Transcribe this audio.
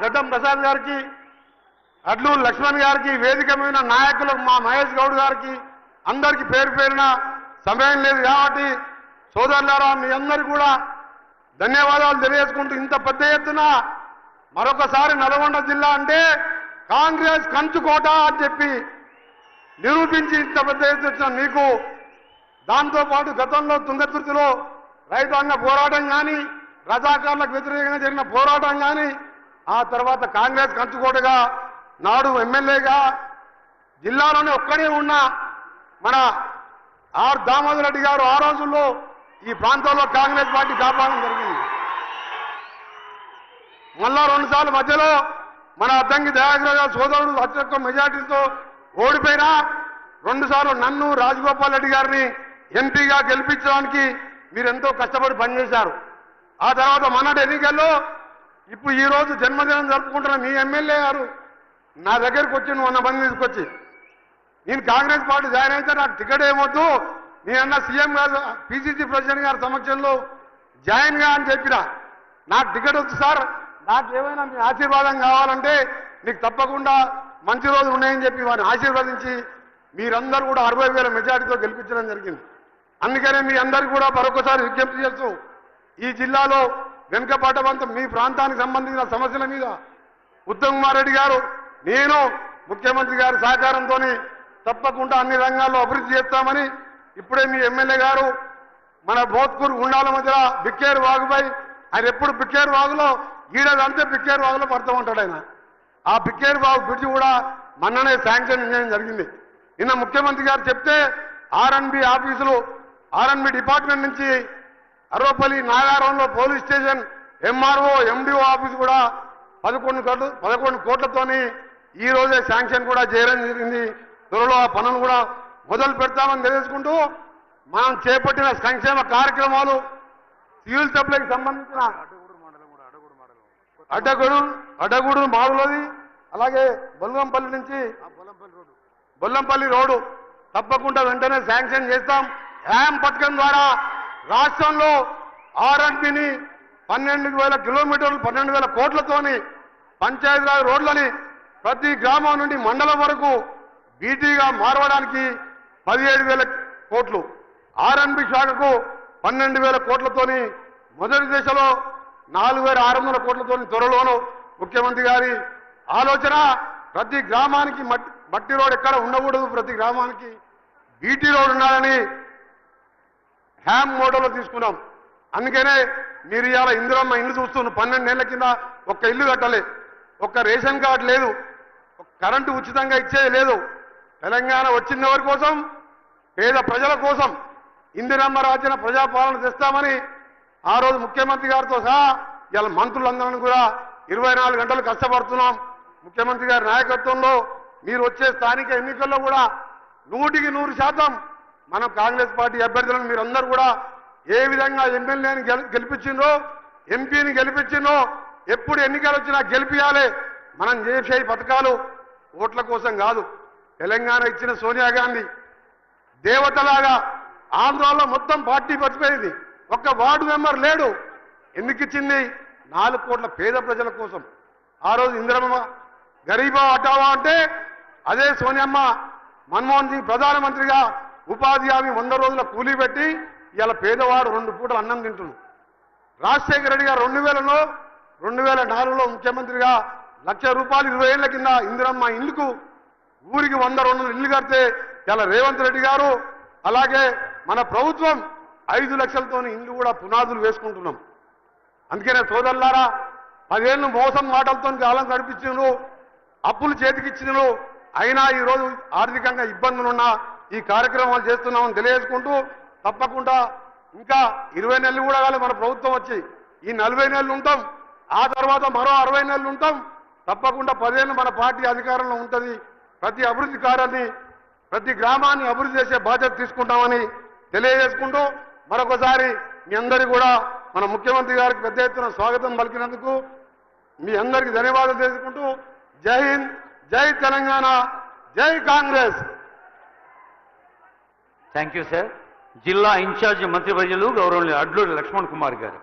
గడ్డం ప్రసాద్ గారికి, అడ్లూరు లక్ష్మణ్ గారికి, వేదిక మీద నాయకులకు మా మహేష్ గౌడ్ గారికి అందరికీ పేరు పేరున సమయం లేదు కాబట్టి సోదరులారా మీ అందరికీ కూడా ధన్యవాదాలు తెలియజేసుకుంటూ ఇంత పెద్ద ఎత్తున మరొకసారి నల్గొండ జిల్లా అంటే కాంగ్రెస్ కంచుకోట అని చెప్పి నిరూపించి ఇంత పెద్ద ఎత్తున మీకు దాంతోపాటు గతంలో తుంగతుర్తిలో రైతాంగ పోరాటం కానీ రజాకారులకు వ్యతిరేకంగా జరిగిన పోరాటం కానీ ఆ తర్వాత కాంగ్రెస్ కంచుకోటగా నాడు ఎమ్మెల్యేగా జిల్లాలోనే ఒక్కడే ఉన్న మన ఆర్ దామోదర్ రెడ్డి గారు ఆ రోజుల్లో ఈ ప్రాంతంలో కాంగ్రెస్ పార్టీ కాపాడడం జరిగింది. మళ్ళా 2 సార్లు మధ్యలో మన అద్దంకి దయాకర్ గారు సోదరుడు అత్యధిక మెజార్టీతో ఓడిపోయినా 2 సార్లు నన్ను రాజగోపాల్ రెడ్డి గారిని ఎంపీగా గెలిపించడానికి మీరెంతో కష్టపడి పనిచేశారు. ఆ తర్వాత మొన్నటి ఎన్నికల్లో ఇప్పుడు ఈ రోజు జన్మదినం జరుపుకుంటున్న మీ ఎమ్మెల్యే గారు నా దగ్గరికి వచ్చి 100 మంది తీసుకొచ్చి నేను కాంగ్రెస్ పార్టీ జాయిన్ అయితే నాకు టికెట్ ఏమొద్దు, నేనన్నా సీఎం గారు పిసిసి ప్రెసిడెంట్ గారి సమక్షంలో జాయిన్ గా అని చెప్పిన నాకు టికెట్ వచ్చు సార్, నాకు ఏమైనా మీ ఆశీర్వాదం కావాలంటే నీకు తప్పకుండా మంచి రోజులు ఉన్నాయని చెప్పి వారిని ఆశీర్వదించి మీరందరూ కూడా 60,000 మెజార్టీతో గెలిపించడం జరిగింది. అందుకనే మీ అందరికీ కూడా మరొకసారి విజ్ఞప్తి చేస్తూ ఈ జిల్లాలో వెనుకబాటవంతం మీ ప్రాంతానికి సంబంధించిన సమస్యల మీద ఉత్తమ్ కుమార్ రెడ్డి గారు నేను ముఖ్యమంత్రి గారి సహకారంతో తప్పకుండా అన్ని రంగాల్లో అభివృద్ధి చేస్తామని ఇప్పుడే మీ ఎమ్మెల్యే గారు మన భోత్పూర్ గుండాల మధ్య బిక్కేరు వాగుపై ఆయన ఎప్పుడు బిక్కేరు వాగులో గీడదంటే బిక్కేరు వాగులో పడుతూ ఉంటాడు ఆయన. ఆ బిక్కేరు వాగు బ్రిడ్జి కూడా మొన్ననే శాంక్షన్ చేయడం జరిగింది. నిన్న ముఖ్యమంత్రి గారు చెప్తే ఆర్ఎన్బి ఆఫీసులు ఆర్ఎన్బి డిపార్ట్మెంట్ నుంచి అర్వపల్లి నాగారంలో police station MRO MDO office కూడా 11 కోట్లతోని ఈ రోజే శాంక్షన్ కూడా చేయడం జరిగింది. త్వరలో ఆ పనులు కూడా మొదలు పెడతామని తెలియజేసుకుంటూ మనం చేపట్టిన సంక్షేమ కార్యక్రమాలు సివిల్ సప్లైకి సంబంధించిన అడ్డగూడు మాడులోది అలాగే బొల్లంపల్లి నుంచి బొల్లంపల్లి రోడ్డు తప్పకుండా వెంటనే శాంక్షన్ చేస్తాం. హ్యామ్ పథకం ద్వారా రాష్ట్రంలో ఆర్ఎన్బిని 12,000 కిలోమీటర్లు 12,000 కోట్లతోని పంచాయతీరాజ్ రోడ్లని ప్రతి గ్రామం నుండి మండలం వరకు బీటీగా మారవడానికి 17,000 కోట్లు, ఆర్ఎన్బి శాఖకు 12,000 కోట్లతోని మొదటి దశలో 4,600 కోట్లతోని త్వరలోనూ ముఖ్యమంత్రి గారి ఆలోచన ప్రతి గ్రామానికి మట్టి రోడ్ ఎక్కడ ఉండకూడదు, ప్రతి గ్రామానికి బీటీ రోడ్ ఉండాలని హ్యామ్ మోడల్లో తీసుకున్నాం. అందుకనే మీరు ఇవాళ ఇందిరమ్మ ఇల్లు చూస్తున్న 12 ఏళ్ల కింద ఒక్క ఇల్లు కట్టలే, ఒక్క రేషన్ కార్డు లేదు, కరెంటు ఉచితంగా ఇచ్చేది లేదు. తెలంగాణ వచ్చిన వారి కోసం పేద ప్రజల కోసం ఇందిరమ్మ రాజ్యం ప్రజాపాలన తెస్తామని ఆ రోజు ముఖ్యమంత్రి గారితో సహా ఇలా మంత్రులందరినీ కూడా 24 గంటలు కష్టపడుతున్నాం. ముఖ్యమంత్రి గారి నాయకత్వంలో మీరు వచ్చే స్థానిక ఎన్నికల్లో కూడా 100% మనం కాంగ్రెస్ పార్టీ అభ్యర్థులను మీరందరూ కూడా ఏ విధంగా ఎమ్మెల్యేని గెలిపించిందో ఎంపీని గెలిపించిందో ఎప్పుడు ఎన్నికలు వచ్చినా గెలిపియాలి. మనం చేసే పథకాలు ఓట్ల కోసం కాదు. తెలంగాణ ఇచ్చిన సోనియా గాంధీ దేవతలాగా ఆంధ్రాలో మొత్తం పార్టీ పచ్చిపోయింది, ఒక్క వార్డు మెంబర్ లేడు. ఎందుకు ఇచ్చింది? 4 కోట్ల పేద ప్రజల కోసం. ఆ రోజు ఇందిరమ్మ గరీబా హటావా అంటే అదే సోనియమ్మ మన్మోహన్ సింగ్ ప్రధానమంత్రిగా ఉపాధి హామీ 100 రోజుల కూలీ పెట్టి ఇలా పేదవాడు 2 పూటలు అన్నం తింటున్నాడు. రాజశేఖర రెడ్డి గారు 2004లో ముఖ్యమంత్రిగా ₹1,00,000 20 ఏళ్ల కింద ఇందిరమ్మ ఇల్లుకు ఊరికి 100-200 ఇల్లు కడితే ఇలా రేవంత్ రెడ్డి గారు అలాగే మన ప్రభుత్వం 5 లక్షలతో ఇల్లు కూడా పునాదులు వేసుకుంటున్నాం. అందుకనే సోదరులారా 10 ఏళ్ళు మోసం మాటలతో కాలం గడిపించినారు, అప్పులు చేతికిచ్చినారు, అయినా ఈరోజు ఆర్థికంగా ఇబ్బందులున్నా ఈ కార్యక్రమాలు చేస్తున్నామని తెలియజేసుకుంటూ తప్పకుండా ఇంకా 20 నెలలు కూడా కాలే మన ప్రభుత్వం వచ్చి, ఈ 40 నెలలు ఉంటాం, ఆ తర్వాత మరో 60 నెలలు ఉంటాం. తప్పకుండా 10 ఏళ్ళు మన పార్టీ అధికారంలో ఉంటుంది. ప్రతి అభివృద్ధి కార్యాన్ని ప్రతి గ్రామాన్ని అభివృద్ధి చేసే బాధ్యత తీసుకుంటామని తెలియజేసుకుంటూ మరొకసారి మీ అందరికీ కూడా మన ముఖ్యమంత్రి గారికి పెద్ద ఎత్తున స్వాగతం పలికినందుకు మీ అందరికీ ధన్యవాదాలు తెలుసుకుంటూ జై హింద్, జై తెలంగాణ, జై కాంగ్రెస్. Thank you sir. జిల్లా ఇన్ఛార్జి మంత్రివర్యులు గౌరవనీయులు అడ్లూరి లక్ష్మణ్ కుమార్ గారు.